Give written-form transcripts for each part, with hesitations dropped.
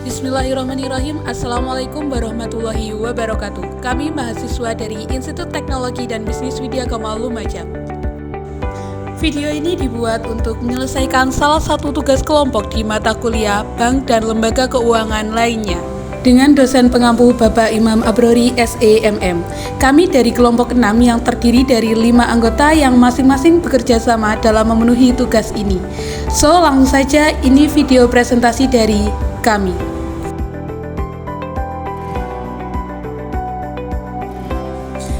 Bismillahirrahmanirrahim. Assalamualaikum warahmatullahi wabarakatuh. Kami mahasiswa dari Institut Teknologi dan Bisnis Widya Kemal Lumajang. Video ini dibuat untuk menyelesaikan salah satu tugas kelompok di mata kuliah Bank dan Lembaga Keuangan lainnya dengan dosen pengampu Bapak Imam Abrori SEMM. Kami dari kelompok 6 yang terdiri dari 5 anggota yang masing-masing bekerja sama dalam memenuhi tugas ini. So, langsung saja ini video presentasi dari kami.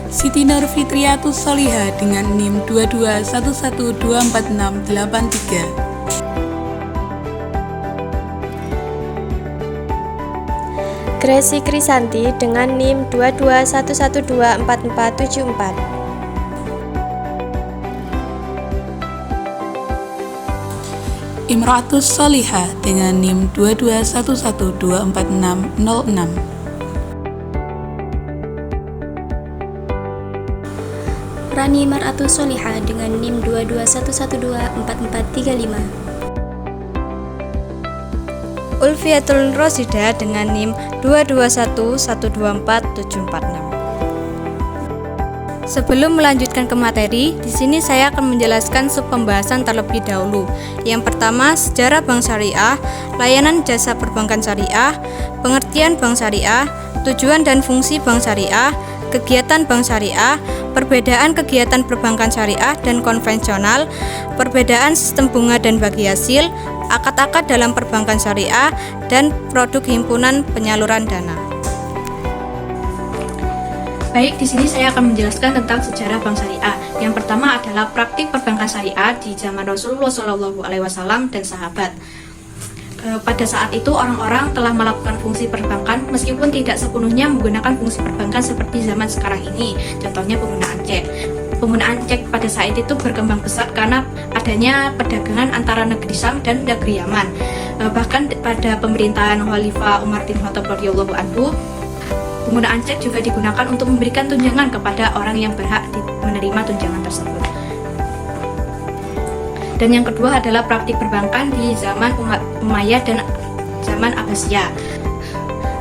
Siti Nur Fitriatus Soliha dengan NIM 2211244683. Gresi Krisanti dengan NIM 2211244474. Imratus Soliha dengan NIM 2211244606. Rani Maratus Soliha dengan NIM 2211244435. Ulfiatul Rosida dengan NIM 2211244746. Sebelum melanjutkan ke materi, di sini saya akan menjelaskan sub-pembahasan terlebih dahulu. Yang pertama, sejarah bank syariah, layanan jasa perbankan syariah, pengertian bank syariah, tujuan dan fungsi bank syariah, kegiatan bank syariah, perbedaan kegiatan perbankan syariah dan konvensional, perbedaan sistem bunga dan bagi hasil, akad-akad dalam perbankan syariah, dan produk himpunan penyaluran dana. Baik, di sini saya akan menjelaskan tentang sejarah bank syariah. Yang pertama adalah praktik perbankan syariah di zaman Rasulullah SAW dan sahabat. Pada saat itu orang-orang telah melakukan fungsi perbankan meskipun tidak sepenuhnya menggunakan fungsi perbankan seperti zaman sekarang ini. Contohnya penggunaan cek. Penggunaan cek pada saat itu berkembang pesat karena adanya perdagangan antara negeri Syam dan negeri Yaman. Bahkan pada pemerintahan Khalifah Umar bin Khattab radhiyallahu anhu, penggunaan cek juga digunakan untuk memberikan tunjangan kepada orang yang berhak menerima tunjangan tersebut. Dan yang kedua adalah praktik perbankan di zaman Umayyah dan zaman Abbasiyah.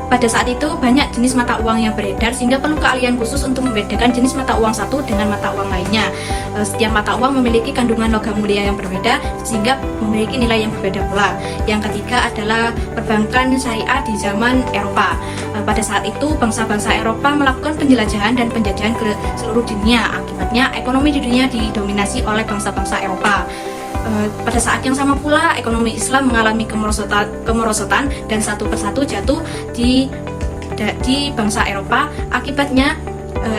Pada saat itu banyak jenis mata uang yang beredar sehingga perlu keahlian khusus untuk membedakan jenis mata uang satu dengan mata uang lainnya. Setiap mata uang memiliki kandungan logam mulia yang berbeda sehingga memiliki nilai yang berbeda pula. Yang ketiga adalah perbankan syariah di zaman Eropa. Pada saat itu bangsa-bangsa Eropa melakukan penjelajahan dan penjajahan ke seluruh dunia. Akibatnya ekonomi di dunia didominasi oleh bangsa-bangsa Eropa. Pada saat yang sama pula ekonomi Islam mengalami kemerosotan dan satu persatu jatuh di bangsa Eropa. Akibatnya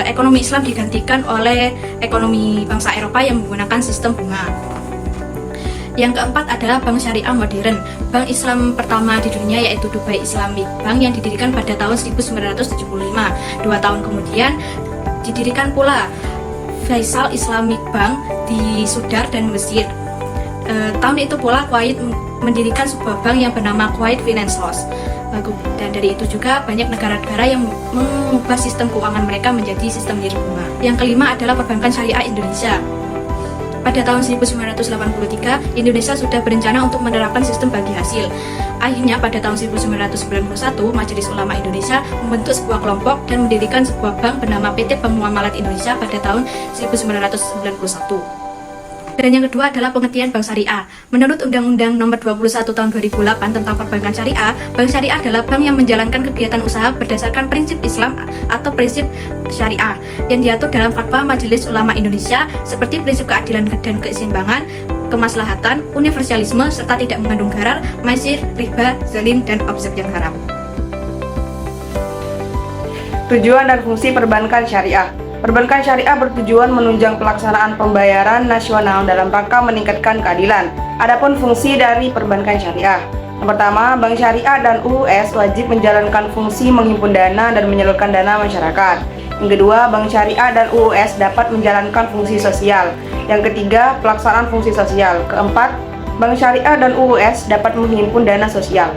ekonomi Islam digantikan oleh ekonomi bangsa Eropa yang menggunakan sistem bunga. Yang keempat adalah bank syariah modern. Bank Islam pertama di dunia yaitu Dubai Islamic Bank yang didirikan pada tahun 1975. 2 tahun kemudian didirikan pula Faisal Islamic Bank di Sudar dan Mesir. Tahun itu pula Kuwait mendirikan sebuah bank yang bernama Kuwait Finance House. Dan dari itu juga banyak negara-negara yang mengubah sistem keuangan mereka menjadi sistem bunga. Yang kelima adalah perbankan syariah Indonesia. Pada tahun 1983, Indonesia sudah berencana untuk menerapkan sistem bagi hasil. Akhirnya pada tahun 1991, Majelis Ulama Indonesia membentuk sebuah kelompok dan mendirikan sebuah bank bernama PT Bank Muamalat Indonesia pada tahun 1991. Dan yang kedua adalah pengertian bank syariah. Menurut Undang-Undang Nomor 21 Tahun 2008 tentang Perbankan Syariah, bank syariah adalah bank yang menjalankan kegiatan usaha berdasarkan prinsip Islam atau prinsip syariah yang diatur dalam fatwa Majelis Ulama Indonesia seperti prinsip keadilan dan keseimbangan, kemaslahatan, universalisme, serta tidak mengandung gharar, maisir, riba, zalim, dan objek yang haram. Tujuan dan fungsi perbankan syariah. Perbankan syariah bertujuan menunjang pelaksanaan pembayaran nasional dalam rangka meningkatkan keadilan. Adapun fungsi dari perbankan syariah. Yang pertama, bank syariah dan UUS wajib menjalankan fungsi menghimpun dana dan menyalurkan dana masyarakat. Yang kedua, bank syariah dan UUS dapat menjalankan fungsi sosial. Yang ketiga, pelaksanaan fungsi sosial. Keempat, bank syariah dan UUS dapat menghimpun dana sosial.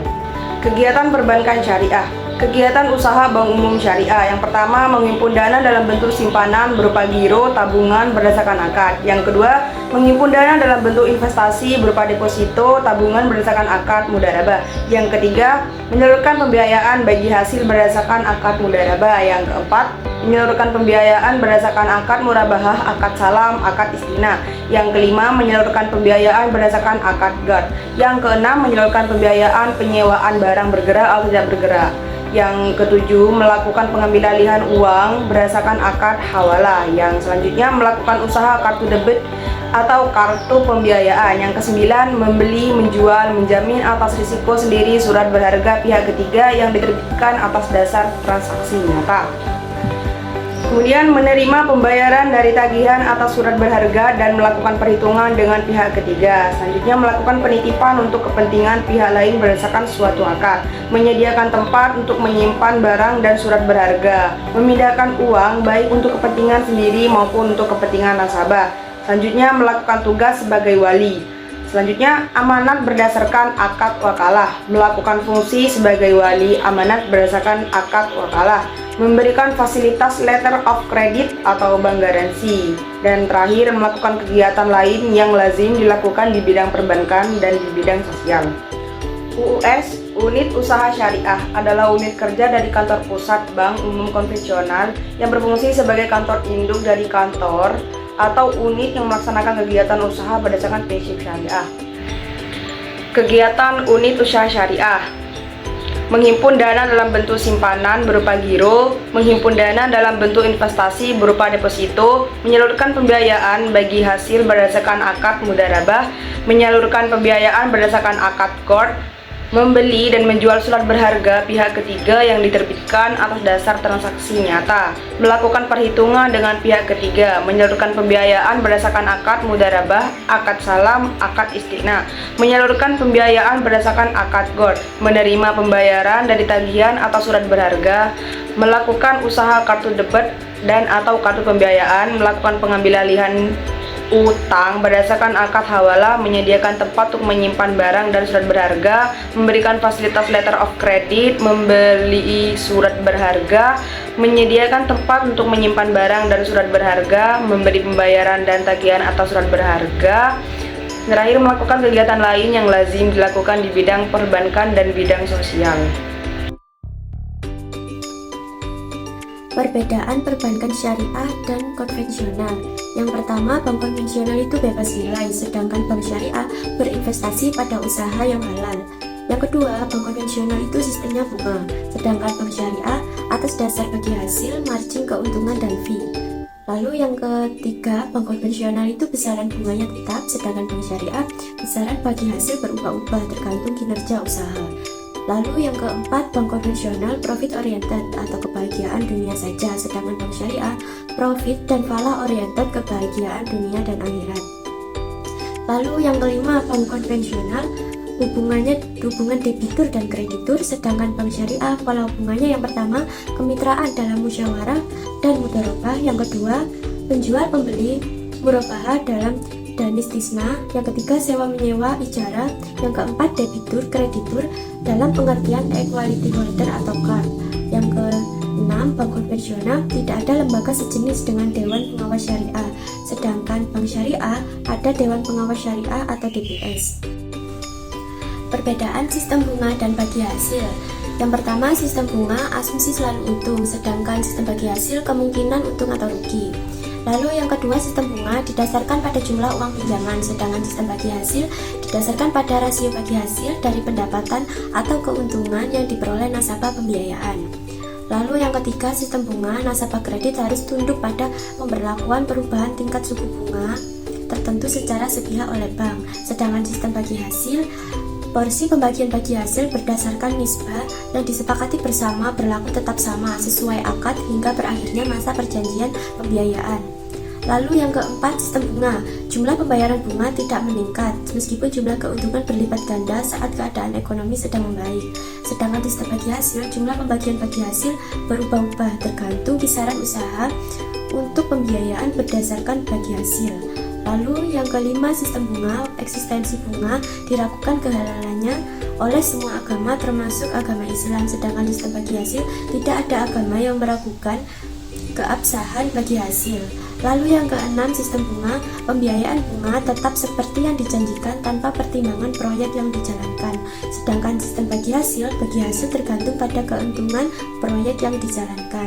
Kegiatan perbankan syariah. Kegiatan usaha bank umum syariah. Yang pertama, menghimpun dana dalam bentuk simpanan berupa giro, tabungan berdasarkan akad. Yang kedua, menghimpun dana dalam bentuk investasi berupa deposito, tabungan berdasarkan akad mudharabah. Yang ketiga, menyalurkan pembiayaan bagi hasil berdasarkan akad mudharabah. Yang keempat, menyalurkan pembiayaan berdasarkan akad murabahah, akad salam, akad istina. Yang kelima, menyalurkan pembiayaan berdasarkan akad gard. Yang keenam, menyalurkan pembiayaan penyewaan barang bergerak atau tidak bergerak. Yang ketujuh, melakukan pengambil alihan uang berdasarkan akad hawalah. Yang selanjutnya, melakukan usaha kartu debit atau kartu pembiayaan. Yang kesembilan, membeli, menjual, menjamin atas risiko sendiri surat berharga pihak ketiga yang diterbitkan atas dasar transaksi nyata. Kemudian menerima pembayaran dari tagihan atas surat berharga dan melakukan perhitungan dengan pihak ketiga. Selanjutnya melakukan penitipan untuk kepentingan pihak lain berdasarkan suatu akad. Menyediakan tempat untuk menyimpan barang dan surat berharga. Memindahkan uang baik untuk kepentingan sendiri maupun untuk kepentingan nasabah. Selanjutnya melakukan tugas sebagai wali. Selanjutnya amanat berdasarkan akad wakalah. Melakukan fungsi sebagai wali amanat berdasarkan akad wakalah. Memberikan fasilitas letter of credit atau bank garansi. Dan terakhir, melakukan kegiatan lain yang lazim dilakukan di bidang perbankan dan di bidang sosial. UUS, Unit Usaha Syariah, adalah unit kerja dari kantor pusat bank umum konvensional yang berfungsi sebagai kantor induk dari kantor atau unit yang melaksanakan kegiatan usaha berdasarkan prinsip syariah. Kegiatan unit usaha syariah: menghimpun dana dalam bentuk simpanan berupa giro, menghimpun dana dalam bentuk investasi berupa deposito, menyalurkan pembiayaan bagi hasil berdasarkan akad mudharabah, menyalurkan pembiayaan berdasarkan akad gord, membeli dan menjual surat berharga pihak ketiga yang diterbitkan atas dasar transaksi nyata, melakukan perhitungan dengan pihak ketiga, menyalurkan pembiayaan berdasarkan akad mudharabah, akad salam, akad istina, menyalurkan pembiayaan berdasarkan akad gord, menerima pembayaran dari tagihan atau surat berharga, melakukan usaha kartu debit dan atau kartu pembiayaan, melakukan pengambil alihan utang berdasarkan akad hawalah, menyediakan tempat untuk menyimpan barang dan surat berharga, memberikan fasilitas letter of credit, membeli surat berharga, menyediakan tempat untuk menyimpan barang dan surat berharga, memberi pembayaran dan tagihan atau surat berharga. Terakhir, melakukan kegiatan lain yang lazim dilakukan di bidang perbankan dan bidang sosial. Perbedaan perbankan syariah dan konvensional. Yang pertama, bank konvensional itu bebas nilai, sedangkan bank syariah berinvestasi pada usaha yang halal. Yang kedua, bank konvensional itu sistemnya bunga, sedangkan bank syariah atas dasar bagi hasil, margin, keuntungan, dan fee. Lalu yang ketiga, bank konvensional itu besaran bunganya tetap, sedangkan bank syariah besaran bagi hasil berubah-ubah tergantung kinerja usaha. Lalu yang keempat, bank konvensional profit oriented atau kebahagiaan dunia saja, sedangkan bank syariah profit dan falah oriented kebahagiaan dunia dan akhirat. Lalu yang kelima, bank konvensional hubungan debitur dan kreditur, sedangkan bank syariah pola hubungannya yang pertama kemitraan dalam musyawarah dan mudharabah, yang kedua penjual pembeli murabahah dalam dan istisna, yang ketiga sewa menyewa ijarah, yang keempat debitur kreditur dalam pengertian equality holder atau CAR, yang keenam bank konvensional tidak ada lembaga sejenis dengan Dewan Pengawas Syariah, sedangkan bank syariah ada Dewan Pengawas Syariah atau DPS. Perbedaan sistem bunga dan bagi hasil. Yang pertama, sistem bunga asumsi selalu untung, sedangkan sistem bagi hasil kemungkinan untung atau rugi. Lalu yang kedua, sistem bunga didasarkan pada jumlah uang pinjaman, sedangkan sistem bagi hasil didasarkan pada rasio bagi hasil dari pendapatan atau keuntungan yang diperoleh nasabah pembiayaan. Lalu yang ketiga, sistem bunga nasabah kredit harus tunduk pada pemberlakuan perubahan tingkat suku bunga tertentu secara sepihak oleh bank, sedangkan sistem bagi hasil porsi pembagian bagi hasil berdasarkan nisbah yang disepakati bersama berlaku tetap sama sesuai akad hingga berakhirnya masa perjanjian pembiayaan. Lalu yang keempat, sistem bunga. Jumlah pembayaran bunga tidak meningkat meskipun jumlah keuntungan berlipat ganda saat keadaan ekonomi sedang membaik. Sedangkan sistem bagi hasil, jumlah pembagian bagi hasil berubah-ubah tergantung kisaran usaha untuk pembiayaan berdasarkan bagi hasil. Lalu yang kelima, sistem bunga. Eksistensi bunga diragukan kehalalannya oleh semua agama termasuk agama Islam, sedangkan sistem bagi hasil tidak ada agama yang meragukan keabsahan bagi hasil. Lalu yang keenam, sistem bunga. Pembiayaan bunga tetap seperti yang dijanjikan tanpa pertimbangan proyek yang dijalankan. Sedangkan sistem bagi hasil tergantung pada keuntungan proyek yang dijalankan.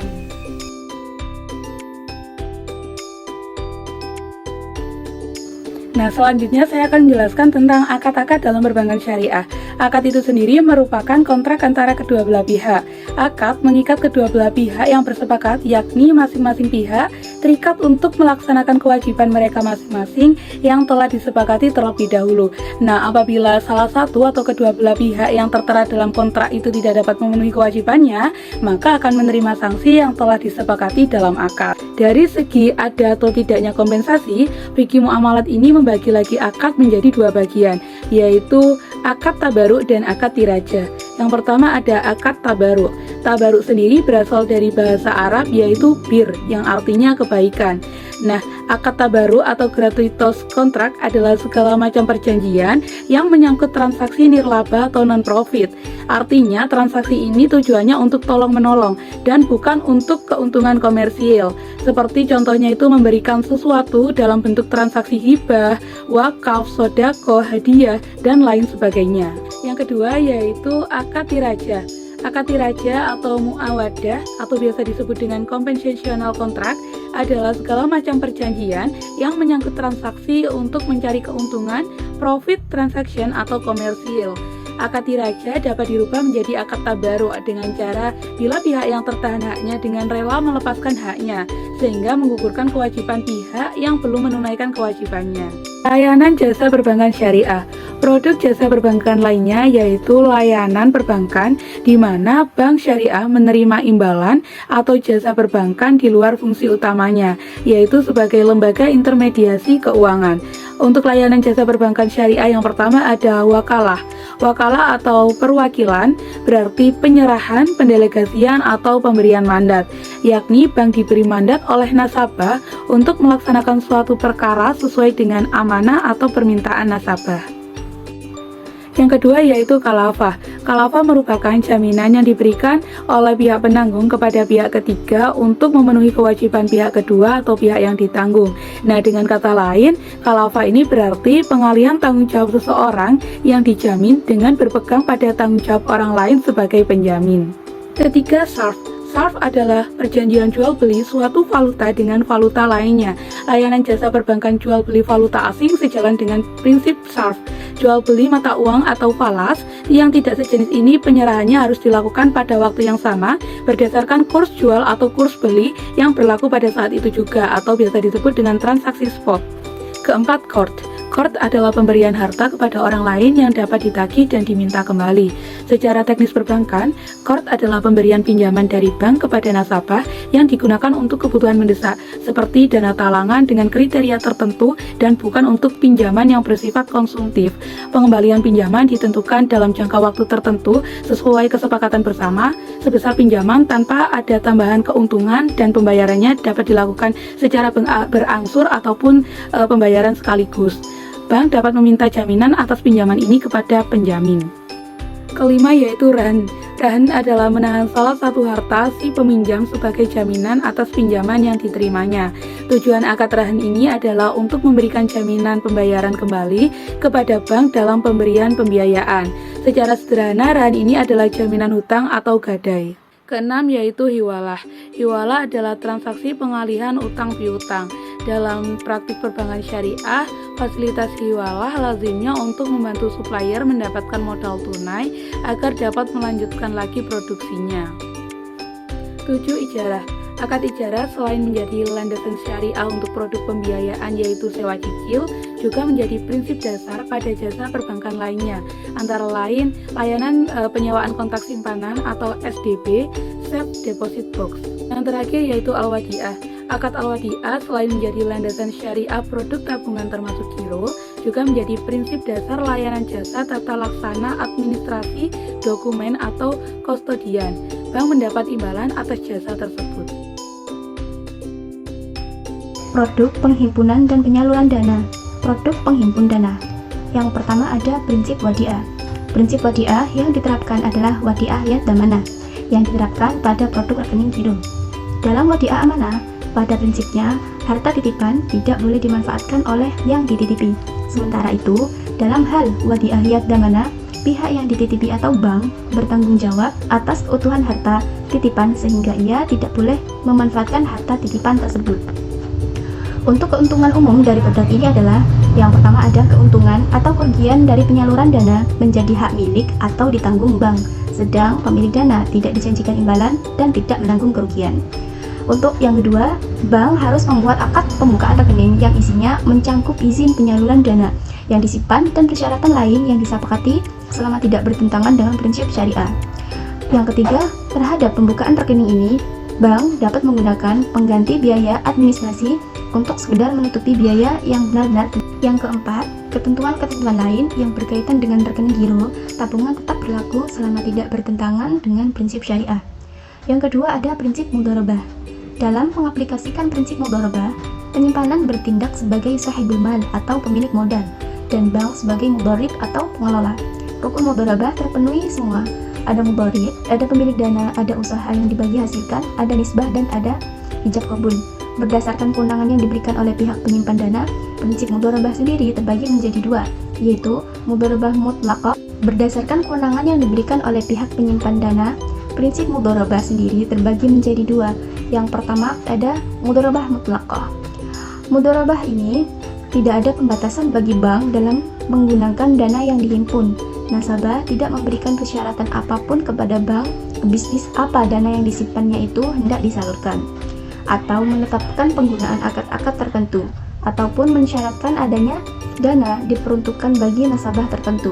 Nah, selanjutnya saya akan menjelaskan tentang akad-akad dalam perbankan syariah. Akad itu sendiri merupakan kontrak antara kedua belah pihak. Akad mengikat kedua belah pihak yang bersepakat, yakni masing-masing pihak terikat untuk melaksanakan kewajiban mereka masing-masing yang telah disepakati terlebih dahulu. Nah, apabila salah satu atau kedua belah pihak yang tertera dalam kontrak itu tidak dapat memenuhi kewajibannya, maka akan menerima sanksi yang telah disepakati dalam akad. Dari segi ada atau tidaknya kompensasi, fikih muamalat ini membagi lagi akad menjadi dua bagian, yaitu akad tabaruk dan akad tiraja. Yang pertama ada akad tabaruk. Tabaruk sendiri berasal dari bahasa Arab yaitu bir, yang artinya kebaikan. Nah, akad tabaruk atau gratuitas kontrak adalah segala macam perjanjian yang menyangkut transaksi nirlaba atau non-profit. Artinya, transaksi ini tujuannya untuk tolong-menolong dan bukan untuk keuntungan komersial. Seperti contohnya itu memberikan sesuatu dalam bentuk transaksi hibah, wakaf, sodako, hadiah, dan lain sebagainya. Yang kedua yaitu akad tiraja. Akad tiraja atau muawadah atau biasa disebut dengan compensational contract adalah segala macam perjanjian yang menyangkut transaksi untuk mencari keuntungan, profit transaction atau komersial. Akad tiraja dapat dirubah menjadi akad tabaruk dengan cara bila pihak yang tertahan haknya dengan rela melepaskan haknya, sehingga menggugurkan kewajiban pihak yang belum menunaikan kewajibannya. Layanan jasa perbankan syariah. Produk jasa perbankan lainnya yaitu layanan perbankan di mana bank syariah menerima imbalan atau jasa perbankan di luar fungsi utamanya, yaitu sebagai lembaga intermediasi keuangan. Untuk layanan jasa perbankan syariah yang pertama ada wakalah. Wakalah atau perwakilan berarti penyerahan, pendelegasian atau pemberian mandat, yakni bank diberi mandat oleh nasabah untuk melaksanakan suatu perkara sesuai dengan amanah atau permintaan nasabah. Yang kedua yaitu kalafah. Kalafah merupakan jaminan yang diberikan oleh pihak penanggung kepada pihak ketiga untuk memenuhi kewajiban pihak kedua atau pihak yang ditanggung. Nah, dengan kata lain, kalafah ini berarti pengalihan tanggung jawab seseorang yang dijamin dengan berpegang pada tanggung jawab orang lain sebagai penjamin. Ketiga, sarf. Sarf adalah perjanjian jual beli suatu valuta dengan valuta lainnya. Layanan jasa perbankan jual beli valuta asing sejalan dengan prinsip sarf. Jual beli mata uang atau falas yang tidak sejenis ini penyerahannya harus dilakukan pada waktu yang sama berdasarkan kurs jual atau kurs beli yang berlaku pada saat itu juga atau biasa disebut dengan transaksi spot. Keempat, qard. Qard adalah pemberian harta kepada orang lain yang dapat ditagih dan diminta kembali. Secara teknis perbankan, qard adalah pemberian pinjaman dari bank kepada nasabah yang digunakan untuk kebutuhan mendesak, seperti dana talangan dengan kriteria tertentu dan bukan untuk pinjaman yang bersifat konsumtif. Pengembalian pinjaman ditentukan dalam jangka waktu tertentu sesuai kesepakatan bersama, sebesar pinjaman tanpa ada tambahan keuntungan dan pembayarannya dapat dilakukan secara berangsur ataupun pembayaran sekaligus. Bank dapat meminta jaminan atas pinjaman ini kepada penjamin. Kelima yaitu rahan. Rahan adalah menahan salah satu harta si peminjam sebagai jaminan atas pinjaman yang diterimanya. Tujuan akad rahan ini adalah untuk memberikan jaminan pembayaran kembali kepada bank dalam pemberian pembiayaan. Secara sederhana, rahan ini adalah jaminan hutang atau gadai. Keenam yaitu hiwalah. Hiwalah adalah transaksi pengalihan utang piutang. Dalam praktik perbankan syariah, fasilitas hiwalah lazimnya untuk membantu supplier mendapatkan modal tunai agar dapat melanjutkan lagi produksinya. 7. Ijarah. Akad ijarah selain menjadi landasan syariah untuk produk pembiayaan yaitu sewa cicil, juga menjadi prinsip dasar pada jasa perbankan lainnya, antara lain layanan penyewaan kontak simpanan atau SDB, Safe Deposit Box. Yang terakhir yaitu al-wadi'ah. Akad al-wadi'ah selain menjadi landasan syariah produk tabungan termasuk giro, juga menjadi prinsip dasar layanan jasa tata laksana administrasi dokumen atau kustodian. Bank mendapat imbalan atas jasa tersebut. produk penghimpunan dan penyaluran dana. Produk penghimpun dana. Yang pertama ada prinsip wadiah. Prinsip wadiah yang diterapkan adalah wadiah yad damana yang diterapkan pada produk rekening giro. Dalam wadiah amanah, pada prinsipnya harta titipan tidak boleh dimanfaatkan oleh yang dititipi. Sementara itu, dalam hal wadiah yad damana, pihak yang dititipi atau bank bertanggung jawab atas keutuhan harta titipan sehingga ia tidak boleh memanfaatkan harta titipan tersebut. Untuk keuntungan umum dari produk ini adalah yang pertama ada keuntungan atau kerugian dari penyaluran dana menjadi hak milik atau ditanggung bank, sedang pemilik dana tidak dijanjikan imbalan dan tidak menanggung kerugian. Untuk yang kedua, bank harus membuat akad pembukaan rekening yang isinya mencangkup izin penyaluran dana yang disimpan dan persyaratan lain yang disepakati selama tidak bertentangan dengan prinsip syariah. Yang ketiga, terhadap pembukaan rekening ini, bank dapat menggunakan pengganti biaya administrasi untuk sekedar menutupi biaya yang benar-benar. Yang keempat, ketentuan-ketentuan lain yang berkaitan dengan rekening giro tabungan tetap berlaku selama tidak bertentangan dengan prinsip syariah. Yang kedua ada prinsip mudharabah. Dalam mengaplikasikan prinsip mudharabah, penyimpanan bertindak sebagai sahibul mal atau pemilik modal dan bank sebagai mudharib atau pengelola. Rukun mudharabah terpenuhi semua. Ada mudharib, ada pemilik dana, ada usaha yang dibagi hasilkan, ada nisbah dan ada ijab kabul. Berdasarkan kewenangan yang diberikan oleh pihak penyimpan dana, prinsip mudharabah sendiri terbagi menjadi dua, yaitu mudharabah mutlaqah. Berdasarkan kewenangan yang diberikan oleh pihak penyimpan dana, prinsip mudharabah sendiri terbagi menjadi dua. Yang pertama ada mudharabah mutlaqah. Mudharabah ini tidak ada pembatasan bagi bank dalam menggunakan dana yang dihimpun. Nasabah tidak memberikan persyaratan apapun kepada bank ke bisnis apa dana yang disimpannya itu hendak disalurkan, atau menetapkan penggunaan akad-akad tertentu, ataupun mensyaratkan adanya dana diperuntukkan bagi nasabah tertentu.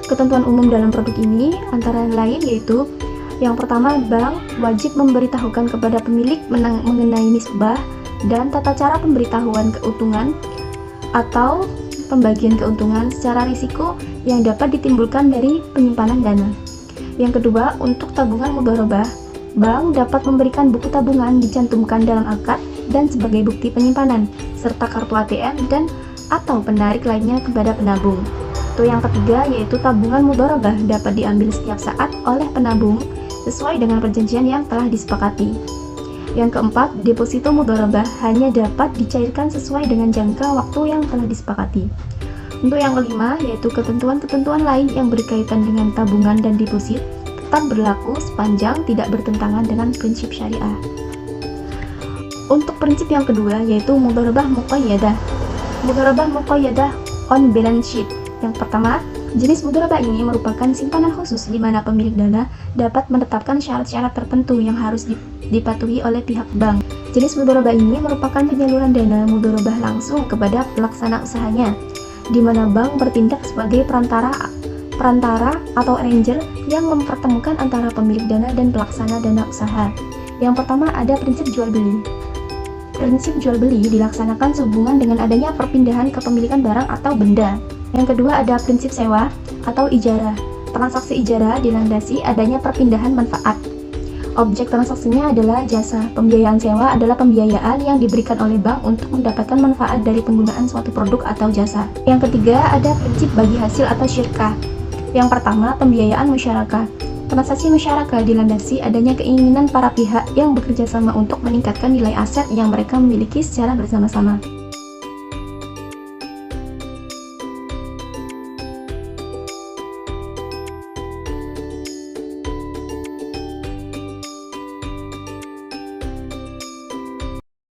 Ketentuan umum dalam produk ini antara lain yaitu yang pertama, bank wajib memberitahukan kepada pemilik mengenai nisbah dan tata cara pemberitahuan keuntungan atau pembagian keuntungan secara risiko yang dapat ditimbulkan dari penyimpanan dana. Yang kedua, untuk tabungan mudharabah, bank dapat memberikan buku tabungan dicantumkan dalam akad dan sebagai bukti penyimpanan, serta kartu ATM dan atau penarik lainnya kepada penabung. Itu yang ketiga, yaitu tabungan mudharabah dapat diambil setiap saat oleh penabung sesuai dengan perjanjian yang telah disepakati. Yang keempat, deposito mudharabah hanya dapat dicairkan sesuai dengan jangka waktu yang telah disepakati. Untuk yang kelima, yaitu ketentuan-ketentuan lain yang berkaitan dengan tabungan dan deposit tetap berlaku sepanjang tidak bertentangan dengan prinsip syariah. Untuk prinsip yang kedua, yaitu mudharabah muqayyadah. Mudharabah muqayyadah on balance sheet. Yang pertama, jenis mudharabah ini merupakan simpanan khusus di mana pemilik dana dapat menetapkan syarat-syarat tertentu yang harus dipatuhi oleh pihak bank. Jenis mudharabah ini merupakan penyaluran dana mudharabah langsung kepada pelaksana usahanya, di mana bank bertindak sebagai perantara atau arranger yang mempertemukan antara pemilik dana dan pelaksana dana usaha. Yang pertama ada prinsip jual beli. Prinsip jual beli dilaksanakan sehubungan dengan adanya perpindahan kepemilikan barang atau benda. Yang kedua ada prinsip sewa atau ijarah. Transaksi ijarah dilandasi adanya perpindahan manfaat. Objek transaksinya adalah jasa. Pembiayaan sewa adalah pembiayaan yang diberikan oleh bank untuk mendapatkan manfaat dari penggunaan suatu produk atau jasa. Yang ketiga ada prinsip bagi hasil atau syirkah. Yang pertama pembiayaan musyarakah. Transaksi musyarakah dilandasi adanya keinginan para pihak yang bekerja sama untuk meningkatkan nilai aset yang mereka miliki secara bersama-sama.